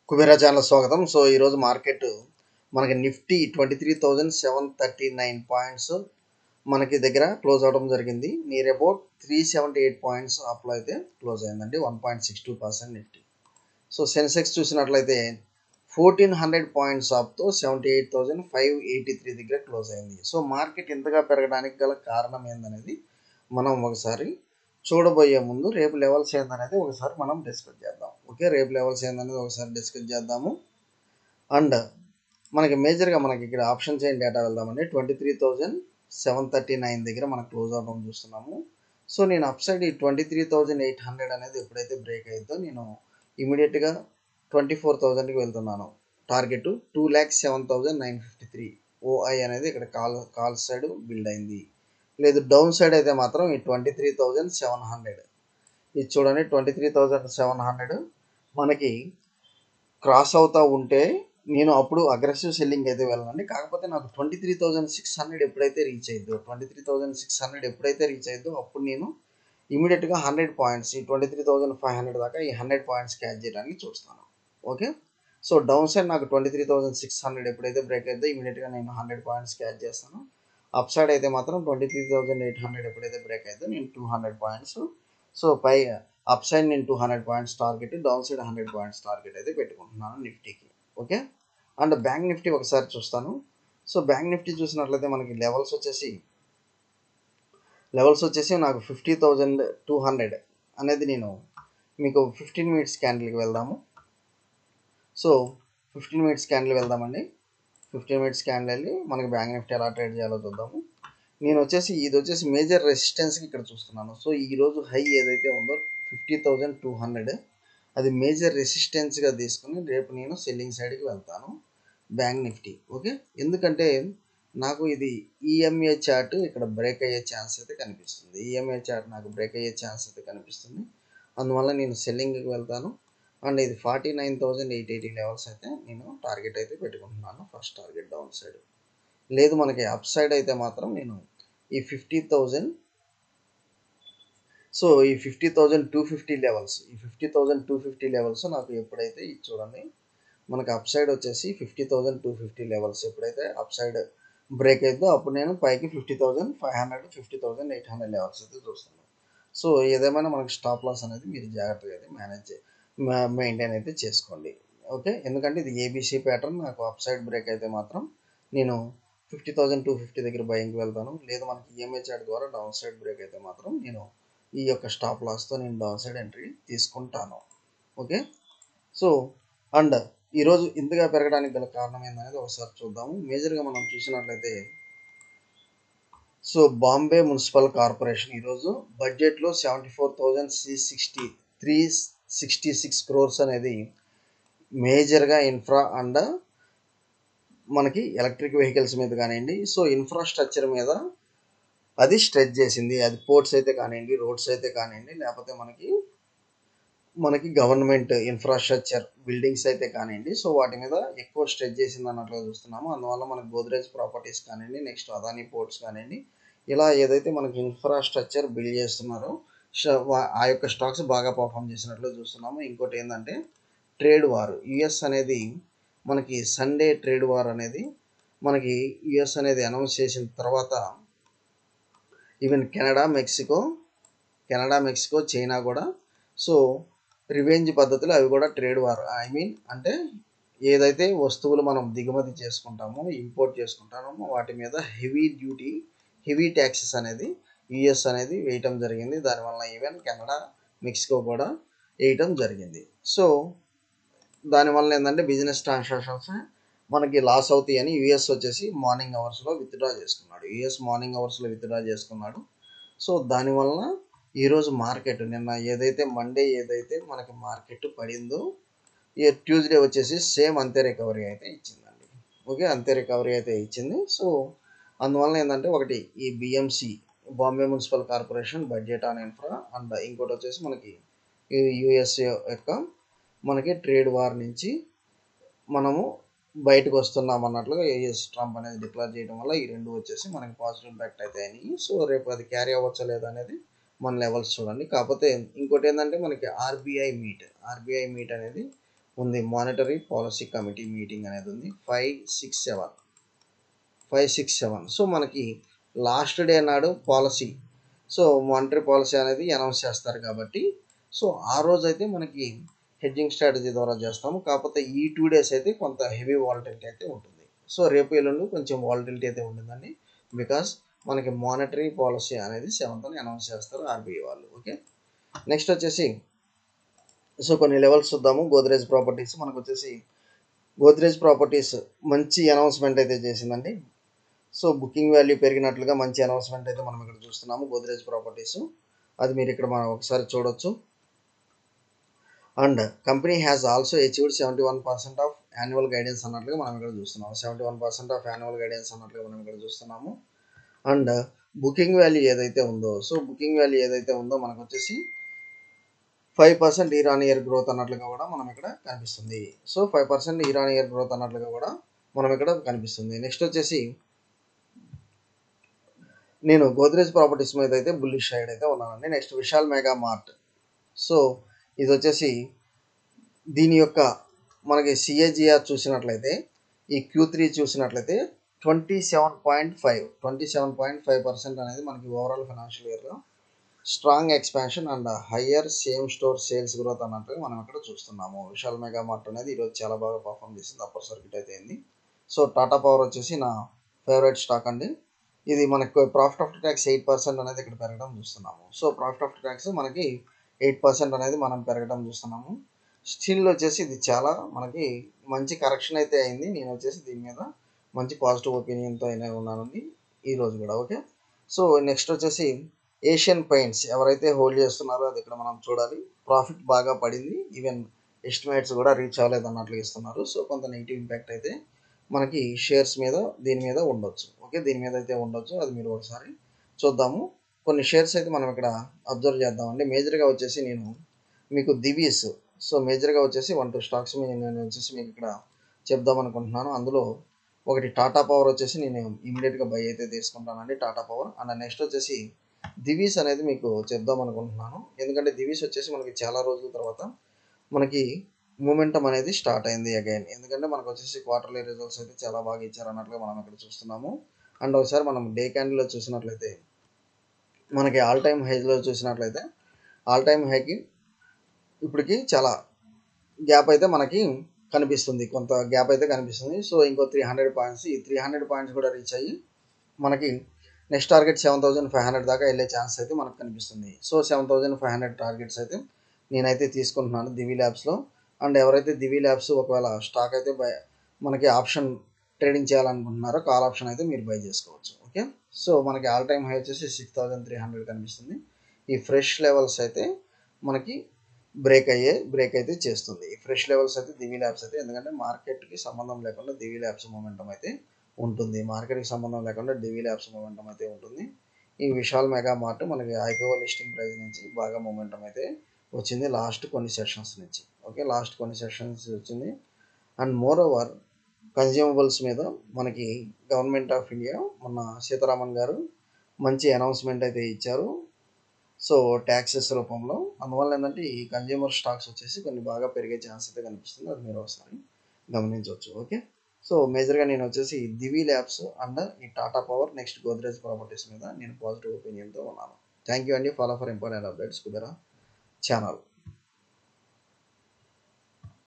Kubera channel స్వాగతం. So ఈరోజు market మనకి నిఫ్టీ 23,739 పాయింట్స్ మనకి దగ్గర క్లోజ్ అవడం జరిగింది. నియర్ అబౌట్ 378 పాయింట్స్ అప్లో అయితే క్లోజ్ అయిందండి. 1.62% నిఫ్టీ. సో సెన్సెక్స్ చూసినట్లయితే 1400 పాయింట్స్ అప్తో 78,583 దగ్గర క్లోజ్ అయింది. సో మార్కెట్ ఇంతగా పెరగడానికి గల కారణం ఏందనేది మనం ఒకసారి చూడబోయే ముందు రేపు లెవెల్స్ ఏందనేది ఒకసారి మనం డిస్కస్ చేద్దాం. ఓకే, రేపు లెవెల్స్ ఏందనేది ఒకసారి డిస్కస్ చేద్దాము. అండ్ మనకి మేజర్గా మనకి ఇక్కడ ఆప్షన్ చైన్ డేటా వెళ్దామండి. 23,739 దగ్గర మనకు క్లోజ్ అవడం చూస్తున్నాము. సో నేను అప్ సైడ్ ఈ 23,800 అనేది ఎప్పుడైతే బ్రేక్ అయిందో నేను ఇమీడియట్గా 24,000కి వెళ్తున్నాను. టార్గెట్ 2,07,953 ఓఐ అనేది ఇక్కడ కాల్ సైడ్ బిల్డ్ అయింది. లేదు డౌన్ సైడ్ అయితే మాత్రం ఈ 23,700 ఇది చూడండి. 23,700 మనకి క్రాస్ అవుతూ ఉంటే నేను అప్పుడు అగ్రెసివ్ సెల్లింగ్ అయితే వెళ్ళనండి. కాకపోతే నాకు 23,600 ఎప్పుడైతే రీచ్ అయ్యిందో 23,600 ఎప్పుడైతే రీచ్ అయ్యిందో అప్పుడు నేను ఇమీడియట్గా 100 పాయింట్స్ ఈ 23,500 దాకా ఈ 100 పాయింట్స్ క్యాచ్ చేయడానికి చూస్తాను. ఓకే, సో డౌన్ సైడ్ నాకు 23,600 ఎప్పుడైతే బ్రేక్ అయిందో ఇమీడియట్గా నేను 100 పాయింట్స్ క్యాచ్ చేస్తాను. అప్ సైడ్ అయితే మాత్రం 23,800 ఎప్పుడైతే బ్రేక్ అయిందో నేను 200 పాయింట్స్. సో పై అప్ సైడ్ నేను 200 points target, down side 100 points target అయితే పెట్టుకుంటున్నాను నిఫ్టీకి. ఓకే, అండ్ బ్యాంక్ నిఫ్టీ ఒకసారి చూస్తాను. సో బ్యాంక్ నిఫ్టీ చూసినట్లయితే మనకి లెవెల్స్ వచ్చేసి నాకు 50,200 అనేది నేను మీకు 15 మినిట్స్ క్యాండిల్కి వెళ్దాము. సో 15 మినిట్స్ క్యాండిల్ వెళ్దామండి. 15 మినిట్స్ క్యాండిల్ వెళ్ళి మనకి బ్యాంక్ నిఫ్టీ ఎలా ట్రేడ్ చేయాలో చూద్దాము. నేను ఇది వచ్చేసి మేజర్ రెసిస్టెన్స్కి ఇక్కడ చూస్తున్నాను. సో ఈరోజు హై ఏదైతే ఉందో 50,200 అది మేజర్ రెసిస్టెన్స్గా తీసుకుని రేపు నేను సెల్లింగ్ సైడ్కి వెళ్తాను బ్యాంక్ నిఫ్టీ. ఓకే, ఎందుకంటే నాకు ఇది ఈఎంఏ చార్ట్ ఇక్కడ బ్రేక్ అయ్యే ఛాన్స్ అయితే కనిపిస్తుంది. ఈఎంఏ చార్ట్ నాకు బ్రేక్ అయ్యే ఛాన్స్ అయితే కనిపిస్తుంది. అందువల్ల నేను సెల్లింగ్కి వెళ్తాను. అండ్ ఇది 49,880 లెవెల్స్ అయితే నేను టార్గెట్ అయితే పెట్టుకుంటున్నాను. First target down side. లేదు మనకి అప్ సైడ్ అయితే మాత్రం నేను ఈ 50,000 సో ఈ 50,250 లెవెల్స్ ఈ 50,250 లెవెల్స్ నాకు ఎప్పుడైతే ఇది చూడండి మనకి అప్ సైడ్ వచ్చేసి 50,250 లెవెల్స్ ఎప్పుడైతే అప్ సైడ్ బ్రేక్ అవుతుందో అప్పుడు నేను పైకి 50,500 50,800 లెవెల్స్ అయితే చూస్తున్నాను. సో ఏదేమైనా మనకి స్టాప్ లాస్ అనేది మీరు జాగ్రత్తగా అయితే మెయింటైన్ అయితే చేసుకోండి. ఓకే, ఎందుకంటే ఇది ఏబీసీ ప్యాటర్న్. నాకు అప్ సైడ్ బ్రేక్ అయితే మాత్రం నేను 50,250 దగ్గర బయింగ్కి వెళ్తాను. లేదు మనకి ఈఎంఐ చార్ట్ ద్వారా డౌన్ సైడ్ బ్రేక్ అయితే మాత్రం నేను ఈ యొక్క స్టాప్ లాస్తో నేను డౌన్ సైడ్ ఎంట్రీ తీసుకుంటాను. ఓకే, సో అండ్ ఈరోజు ఇంతగా పెరగడానికి గల కారణం ఏందనేది ఒకసారి చూద్దాము. మేజర్గా మనం చూసినట్లయితే సో బాంబే మున్సిపల్ కార్పొరేషన్ ఈరోజు బడ్జెట్లో 74,366 క్రోర్స్ అనేది మేజర్గా ఇన్ఫ్రా అండ్ మనకి ఎలక్ట్రిక్ వెహికల్స్ మీద కానివ్వండి, సో ఇన్ఫ్రాస్ట్రక్చర్ మీద అది స్ట్రెచ్ చేసింది. అది పోర్ట్స్ అయితే కానివ్వండి, రోడ్స్ అయితే కానివ్వండి, లేకపోతే మనకి గవర్నమెంట్ ఇన్ఫ్రాస్ట్రక్చర్ బిల్డింగ్స్ అయితే కానివ్వండి, సో వాటి మీద ఎక్కువ స్ట్రెచ్ చేసింది అన్నట్లుగా చూస్తున్నాము. అందువల్ల మనకి గోద్రేజ్ ప్రాపర్టీస్ కానివ్వండి, నెక్స్ట్ అదానీ పోర్ట్స్ కానివ్వండి, ఇలా ఏదైతే మనకి ఇన్ఫ్రాస్ట్రక్చర్ బిల్డ్ చేస్తున్నారో ఆ యొక్క స్టాక్స్ బాగా పర్ఫామ్ చేసినట్లు చూస్తున్నాము. ఇంకోటి ఏంటంటే ట్రేడ్ వార్. యుఎస్ అనేది మనకి సండే ట్రేడ్ వార్ అనేది మనకి యుఎస్ అనేది అనౌన్స్ చేసిన తర్వాత ఈవెన్ కెనడా మెక్సికో చైనా కూడా సో రివెంజ్ పద్ధతులు అవి కూడా ట్రేడ్ వార్. అంటే ఏదైతే వస్తువులు మనం దిగుమతి చేసుకుంటామో ఇంపోర్ట్ చేసుకుంటామో వాటి మీద హెవీ ట్యాక్సెస్ అనేది యుఎస్ అనేది వేయటం జరిగింది. దానివల్ల ఈవెన్ కెనడా మెక్సికో కూడా వేయటం జరిగింది. సో దానివల్ల ఏంటంటే బిజినెస్ ట్రాన్సాక్షన్స్ మనకి లాస్ అవుతాయి అని యుఎస్ వచ్చేసి మార్నింగ్ అవర్స్లో విత్డ్రా చేసుకున్నాడు. సో దానివల్ల ఈరోజు మార్కెట్ నిన్న ఏదైతే మండే ఏదైతే మనకి మార్కెట్ పడిందో ఈ ట్యూస్డే వచ్చేసి సేమ్ అంతే రికవరీ అయితే ఇచ్చిందండి. ఓకే, అంతే రికవరీ అయితే ఇచ్చింది. సో అందువల్ల ఏంటంటే ఒకటి ఈ BMC Bombay municipal corporation budget on infra and ఇంకోటి వచ్చేసి మనకి యుఎస్ యొక్క మనకి ట్రేడ్ వార్ నుంచి మనము బయటకు వస్తున్నాం అన్నట్లుగా యుఎస్ ట్రంప్ అనేది డిక్లేర్ చేయడం వల్ల ఈ రెండు వచ్చేసి మనకి పాజిటివ్ ఇంపాక్ట్ అయితే అయినాయి. సో రేపు అది క్యారీ అవ్వచ్చా లేదా అనేది మన లెవెల్స్ చూడండి. కాకపోతే ఇంకోటి ఏంటంటే మనకి ఆర్బీఐ మీట్ అనేది ఉంది. మానిటరీ పాలసీ కమిటీ మీటింగ్ అనేది ఉంది 567. సో మనకి లాస్ట్ డే నాడు పాలసీ, సో మానిటరీ పాలసీ అనేది అనౌన్స్ చేస్తారు కాబట్టి సో ఆ రోజు అయితే మనకి హెడ్జింగ్ స్ట్రాటజీ ద్వారా చేస్తాము. కాకపోతే ఈ 2 డేస్ అయితే కొంత హెవీ వాలటిలిటీ అయితే ఉంటుంది. సో రేపు ఎల్లుండి కొంచెం వాలటిలిటీ అయితే ఉంటుందండి. బికాస్ మనకి మానిటరీ పాలసీ అనేది 7th అనౌన్స్ చేస్తారు ఆర్బీఐ వాళ్ళు. ఓకే, నెక్స్ట్ వచ్చేసి సో కొన్ని లెవెల్స్ చూద్దాము. గోద్రేజ్ ప్రాపర్టీస్ మనకు వచ్చేసి గోద్రేజ్ ప్రాపర్టీస్ మంచి అనౌన్స్మెంట్ అయితే చేసిందండి. సో బుకింగ్ వాల్యూ పెరిగినట్లుగా మంచి అనౌన్స్మెంట్ అయితే మనం ఇక్కడ చూస్తున్నాము గోద్రేజ్ ప్రాపర్టీస్. అది మీరు ఇక్కడ మనం ఒకసారి చూడొచ్చు. And company has also achieved 71% of annual guidance అన్నట్లుగా మనం ఇక్కడ చూస్తున్నాము. 71% ఆఫ్ యాన్యువల్ గైడెన్స్ అన్నట్లుగా మనం ఇక్కడ చూస్తున్నాము. అండ్ బుకింగ్ వాల్యూ ఏదైతే ఉందో, సో బుకింగ్ వాల్యూ ఏదైతే ఉందో మనకు వచ్చేసి 5% ఇయర్ ఆన్ ఇయర్ గ్రోత్ అన్నట్లుగా కూడా మనం ఇక్కడ కనిపిస్తుంది. So 5% year on year growth అన్నట్లుగా కూడా మనం ఇక్కడ కనిపిస్తుంది. నెక్స్ట్ వచ్చేసి నేను గోద్రేజ్ ప్రాపర్టీస్ మీద అయితే బుల్లిష్ సైడ్ అయితే ఉన్నానండి. Next Vishal mega mart. So ఇది వచ్చేసి దీని యొక్క మనకి సిఏజిఆర్ చూసినట్లయితే ఈ Q3 చూసినట్లయితే 27.5% అనేది మనకి ఓవరాల్ ఫైనాన్షియల్ ఇయర్లో strong expansion and higher same store sales growth అన్నట్టుగా మనం ఇక్కడ చూస్తున్నాము. విశాల్ మెగా మార్ట్ అనేది ఈరోజు చాలా బాగా పర్ఫామ్ చేసింది, అప్పర్ సర్క్యూట్ అయితే అయింది. సో టాటా పవర్ వచ్చేసి నా ఫేవరెట్ స్టాక్ అండి. ఇది మనకు ప్రాఫిట్ ఆఫ్టర్ ట్యాక్స్ 8% అనేది ఇక్కడ పెరగడం చూస్తున్నాము. సో ప్రాఫిట్ ఆఫ్టర్ ట్యాక్స్ మనకి 8% అనేది మనం పెరగడం చూస్తున్నాము. స్టిల్ వచ్చేసి ఇది చాలా మనకి మంచి కరెక్షన్ అయితే అయింది. నేను వచ్చేసి దీని మీద మంచి పాజిటివ్ ఒపీనియన్తో అయినా ఉన్నానండి ఈరోజు కూడా. ఓకే, సో నెక్స్ట్ వచ్చేసి ఏషియన్ పెయింట్స్ ఎవరైతే హోల్డ్ చేస్తున్నారో అది ఇక్కడ మనం చూడాలి. ప్రాఫిట్ బాగా పడింది, ఈవెన్ ఎస్టిమేట్స్ కూడా రీచ్ అవ్వలేదు అన్నట్లు ఇస్తున్నారు. సో కొంత నెగిటివ్ ఇంపాక్ట్ అయితే మనకి షేర్స్ మీద దీని మీద ఉండొచ్చు. ఓకే, దీని మీద అయితే ఉండొచ్చు, అది మీరు ఒకసారి చూద్దాము. కొన్ని షేర్స్ అయితే మనం ఇక్కడ అబ్జర్వ్ చేద్దామండి. మేజర్గా వచ్చేసి నేను మీకు దివీస్, సో మేజర్గా వచ్చేసి 1-2 స్టాక్స్ నేను వచ్చేసి మీకు ఇక్కడ చెప్దాం అనుకుంటున్నాను. అందులో ఒకటి టాటా పవర్ వచ్చేసి నేను ఇమీడియట్గా బై అయితే తీసుకుంటానండి, టాటా పవర్. అండ్ నెక్స్ట్ వచ్చేసి దివీస్ అనేది మీకు చెప్దాం అనుకుంటున్నాను. ఎందుకంటే దివీస్ వచ్చేసి మనకి చాలా రోజుల తర్వాత మనకి మూమెంటం అనేది స్టార్ట్ అయింది అగైన్. ఎందుకంటే మనకు వచ్చేసి క్వార్టర్లీ రిజల్ట్స్ అయితే చాలా బాగా ఇచ్చారు అన్నట్లుగా మనం ఇక్కడ చూస్తున్నాము. అండ్ ఒకసారి మనం డే క్యాండిల్లో చూసినట్లయితే మనకి ఆల్ టైమ్ హైలో చూసినట్లయితే ఆల్ టైమ్ హైకి ఇప్పటికి చాలా గ్యాప్ అయితే మనకి కనిపిస్తుంది, కొంత గ్యాప్ అయితే కనిపిస్తుంది. సో ఇంకో 300 పాయింట్స్, ఈ 300 పాయింట్స్ కూడా రీచ్ అయ్యి మనకి నెక్స్ట్ టార్గెట్ 7500 దాకా వెళ్ళే ఛాన్స్ అయితే మనకు కనిపిస్తుంది. సో 7500 టార్గెట్స్ అయితే నేనైతే తీసుకుంటున్నాను దివి ల్యాబ్స్లో. అండ్ ఎవరైతే దివి ల్యాబ్స్ ఒకవేళ స్టాక్ అయితే మనకి ఆప్షన్ ట్రేడింగ్ చేయాలనుకుంటున్నారో కాల్ ఆప్షన్ అయితే మీరు బై చేసుకోవచ్చు. ఓకే, సో మనకి ఆల్ టైమ్ హై వచ్చేసి 6300 కనిపిస్తుంది. ఈ ఫ్రెష్ లెవెల్స్ అయితే మనకి బ్రేక్ అయితే చేస్తుంది. ఈ ఫ్రెష్ లెవెల్స్ అయితే దివి ల్యాబ్స్ అయితే, ఎందుకంటే మార్కెట్కి సంబంధం లేకుండా దివి ల్యాబ్స్ మూమెంటం అయితే ఉంటుంది, మార్కెట్కి సంబంధం లేకుండా దివి ల్యాబ్స్ మూమెంటం అయితే ఉంటుంది. ఈ విశాల్ మెగా మార్ట్ మనకి ఐపీఓ లిస్టింగ్ ప్రైస్ నుంచి బాగా మూమెంటం అయితే వచ్చింది లాస్ట్ కొన్ని సెషన్స్ నుంచి. ఓకే, లాస్ట్ కొన్ని సెషన్స్ వచ్చింది. అండ్ మోర్ ఓవర్ కన్జ్యూమబుల్స్ మీద మనకి గవర్నమెంట్ ఆఫ్ ఇండియా మొన్న సీతారామన్ గారు మంచి అనౌన్స్మెంట్ అయితే ఇచ్చారు, సో ట్యాక్సెస్ రూపంలో. అందువల్ల ఏంటంటే ఈ కన్జ్యూమర్ స్టాక్స్ వచ్చేసి కొన్ని బాగా పెరిగే ఛాన్స్ అయితే కనిపిస్తుంది, అది మీరు ఒకసారి గమనించవచ్చు. ఓకే, సో మేజర్గా నేను వచ్చేసి దివి ల్యాబ్స్ అండ్ ఈ Tata power next Godrej properties మీద నేను పాజిటివ్ ఒపీనియన్తో ఉన్నాను. థ్యాంక్ యూ అండి. Follow for important updates Kubera channel.